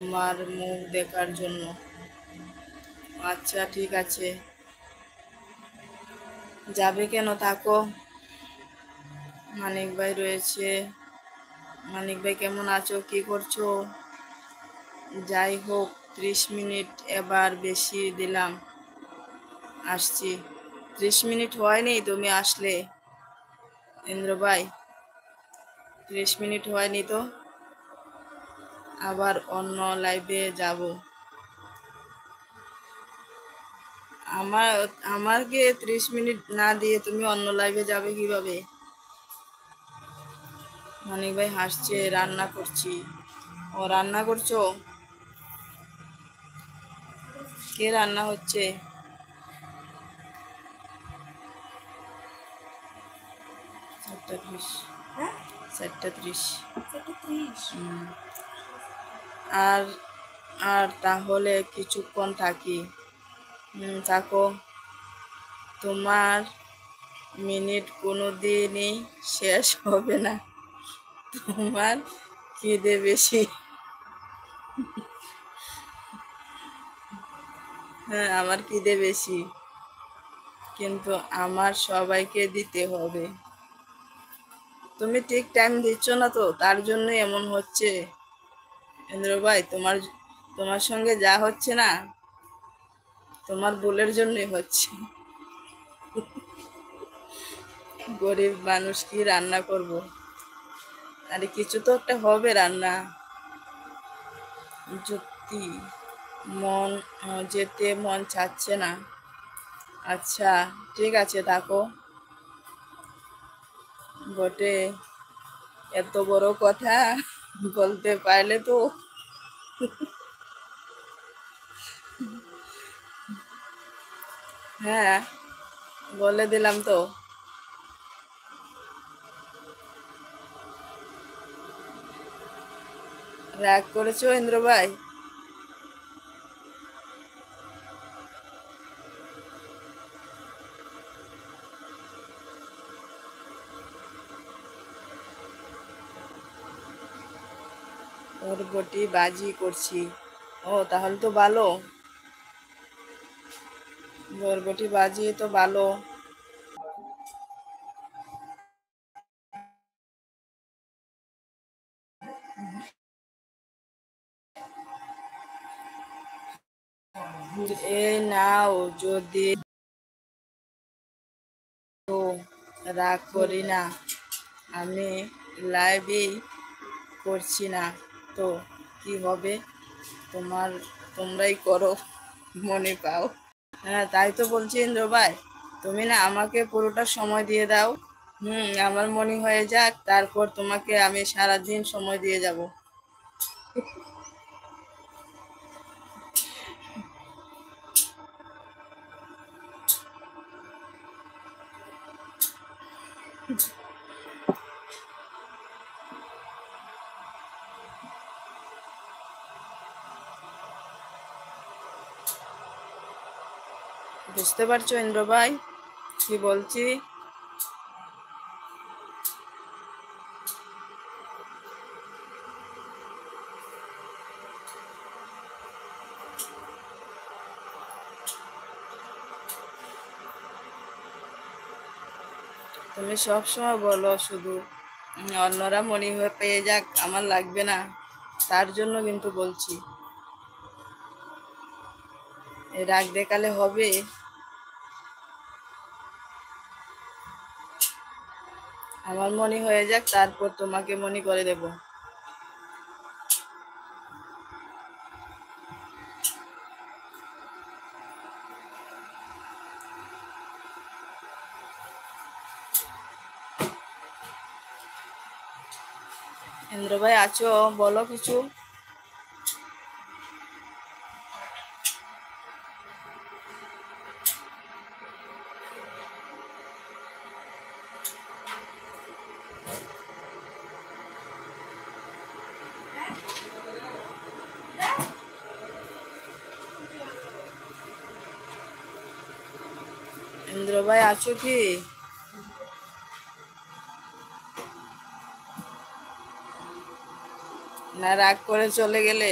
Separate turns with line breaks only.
আমার মুখ দেখার জন্য। আচ্ছা ঠিক আছে, যাবে কেন? থাকো, মানিক ভাই রয়েছে। মানিক ভাই কেমন আছো, কি করছো? যাই হোক, 30 মিনিট এবার বেশি দিলাম। আসছি। 30 মিনিট হয়নি তুমি আসলে ইন্দ্র ভাই, 30 মিনিট হয়নি তো। আবার অন্য লাইভে যাব। আমার আমাকে 30 মিনিট না দিয়ে তুমি অন্য লাইভে যাবে কিভাবে? মানিক ভাই হাসছে, রান্না করছি। ও রান্না করছো? কে রান্না হচ্ছে? 4:30। 4:30। আর আর তাহলে কিছুক্ষণ থাকি। থাকো। তোমার মিনিট কোনো দিনই শেষ হবে না। তোমার খিদে বেশি। হ্যাঁ, আমার খিদে বেশি, কিন্তু আমার সবাইকে দিতে হবে। তুমি ঠিক টাইম দিচ্ছ না তো, তার জন্য এমন হচ্ছে। ইন্দ্র ভাই, তোমার সঙ্গে যা হচ্ছে না, তোমার ভুলের জন্যই হচ্ছে। গরিব মানুষ কি রান্না করব? আরে কিছু তো একটা হবে রান্না। সত্যি মন যেতে মন চাচ্ছে না। আচ্ছা ঠিক আছে, থাকো। বটে, এত বড় কথা বলতে পারলে তো। হ্যাঁ, বলে দিলাম তো। রাগ করেছো ইন্দ্র ভাই? বরবটি বাজি করছি। ও তাহলে তো ভালো, বরবটি বাজি তো ভালো। এ নাও, যদি তো রাগ করি না, আমি লাইভই করছি না তো কি হবে? তোমরাই করো, মনে পাও। হ্যাঁ, তাই তো বলছি ইন্দ্র ভাই, তুমি না আমাকে পুরোটা সময় দিয়ে দাও। আমার মনে হয়ে যাক, তারপর তোমাকে আমি সারাদিন সময় দিয়ে যাব। বুঝতে পারছো ইন্দ্র ভাই কি বলছি? তুমি সব সময় বলো শুধু অন্যরা মনে হয়ে পেয়ে যাক, আমার লাগবে না, তার জন্য কিন্তু বলছি। এই রাগ দেখালে হবে? আমার মনে হয়ে যাক, তারপর তোমাকে মনে করে দেব। ইন্দ্র ভাই আছো? বলো কিছু। ইন্দ্র ভাই আছো কি? না রাগ করে চলে গেলে?